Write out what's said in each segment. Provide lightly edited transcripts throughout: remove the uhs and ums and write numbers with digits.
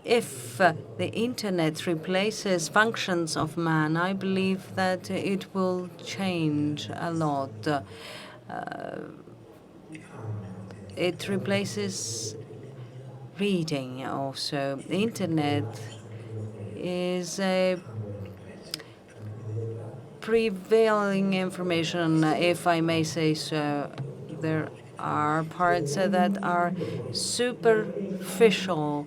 if the internet replaces functions of man, I believe that it will change a lot. It replaces reading also. The internet is a prevailing information, if I may say so. There are parts that are superficial.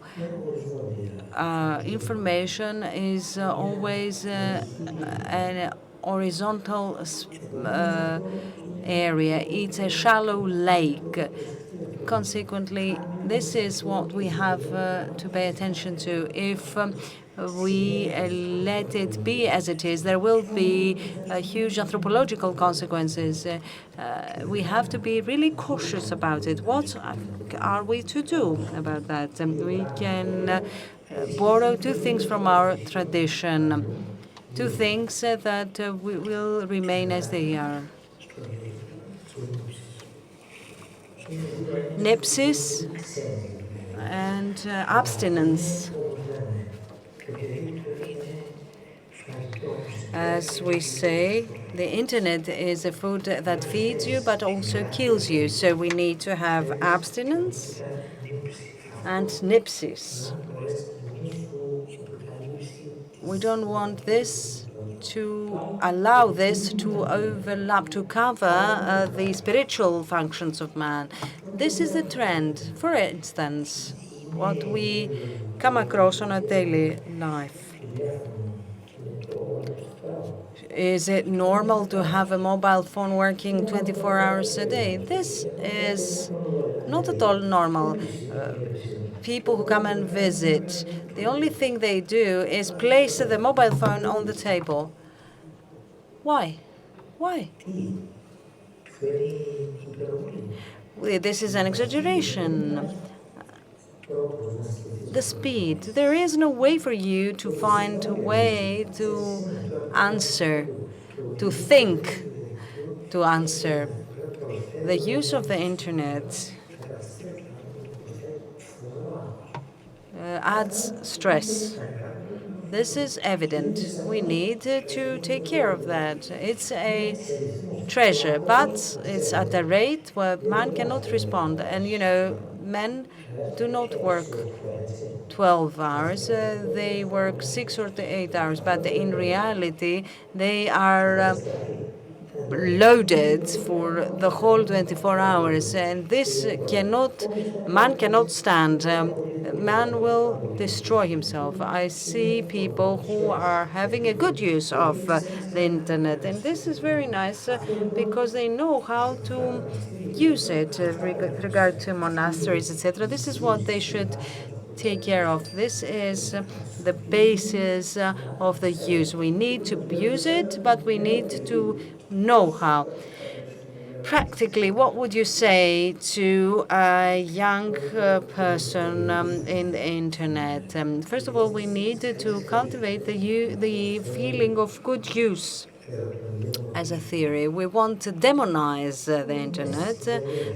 Information is always an horizontal area. It's a shallow lake. Consequently, this is what we have to pay attention to. If we let it be as it is, there will be huge anthropological consequences. We have to be really cautious about it. What are we to do about that? We can borrow two things from our tradition, two things that will remain as they are. Nepsis and abstinence. As we say, the internet is a food that feeds you but also kills you. So we need to have abstinence and nepsis. We don't want this to allow this to overlap, to cover the spiritual functions of man. This is the trend. For instance, what we come across on a daily life. Is it normal to have a mobile phone working 24 hours a day? This is not at all normal. People who come and visit, the only thing they do is place the mobile phone on the table. Why? Why? This is an exaggeration. The speed. There is no way for you to find a way to answer, to think, to answer. The use of the internet adds stress. This is evident. We need to take care of that. It's a treasure, but it's at a rate where man cannot respond. And, you know, men do not work 12 hours. They work 6 or 8 hours. But in reality, they are loaded for the whole 24 hours. And this man cannot stand. Man will destroy himself. I see people who are having a good use of the internet. And this is very nice because they know how to use it with regard to monasteries, etc. This is what they should take care of. This is the basis of the use. We need to use it, but we need to know how. Practically, what would you say to a young person in the internet? First of all, we need to cultivate the feeling of good use as a theory. We want to demonize the internet,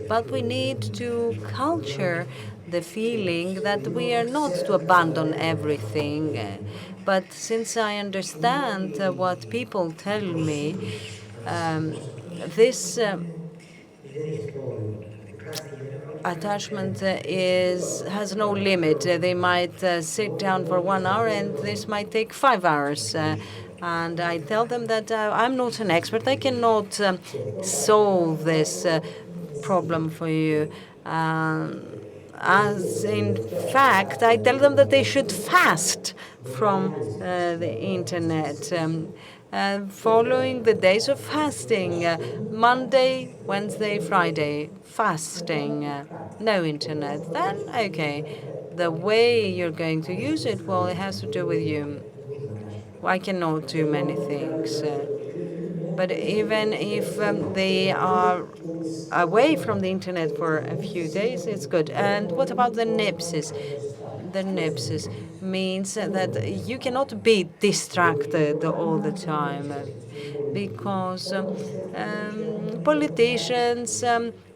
but we need to culture the feeling that we are not to abandon everything. But since I understand what people tell me, this attachment has no limit. They might sit down for 1 hour, and this might take 5 hours. And I tell them that I'm not an expert. I cannot solve this problem for you. As in fact, I tell them that they should fast from the internet. Following the days of fasting, Monday, Wednesday, Friday, fasting, no internet, then okay. The way you're going to use it, well, it has to do with you. I cannot do many things. But even if they are away from the internet for a few days, it's good. And what about the nepsis? The nepsis means that you cannot be distracted all the time because politicians,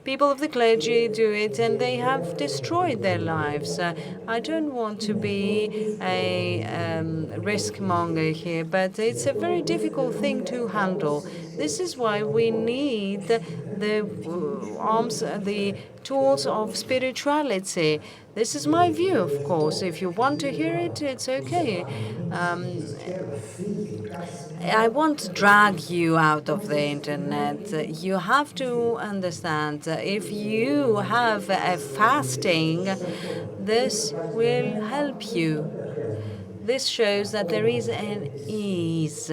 people of the clergy do it, and they have destroyed their lives. I don't want to be a risk monger here, but it's a very difficult thing to handle. This is why we need the the tools of spirituality. This is my view, of course. If you want to hear it, it's okay. I won't drag you out of the internet. You have to understand, if you have a fasting, this will help you. This shows that there is an ease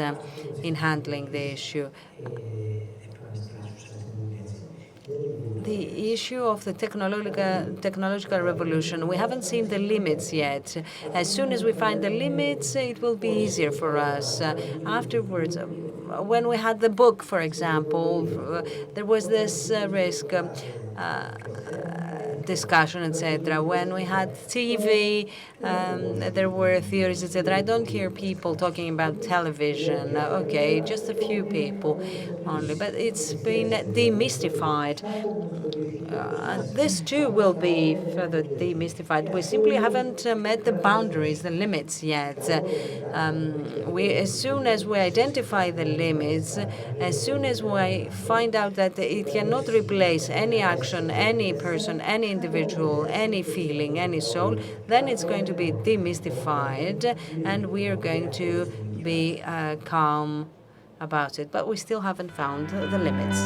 in handling the issue. The issue of the technological revolution, we haven't seen the limits yet. As soon as we find the limits, it will be easier for us. Afterwards, when we had the book, for example, there was this risk discussion, etc. When we had TV, there were theories, etc. I don't hear people talking about television. Okay, just a few people only, but it's been demystified. This too will be further demystified. We simply haven't met the boundaries, the limits yet. As soon as we identify the limits, as soon as we find out that it cannot replace any action, any person, any individual, any feeling, any soul, then it's going to be demystified, and we are going to be calm about it. But we still haven't found the limits.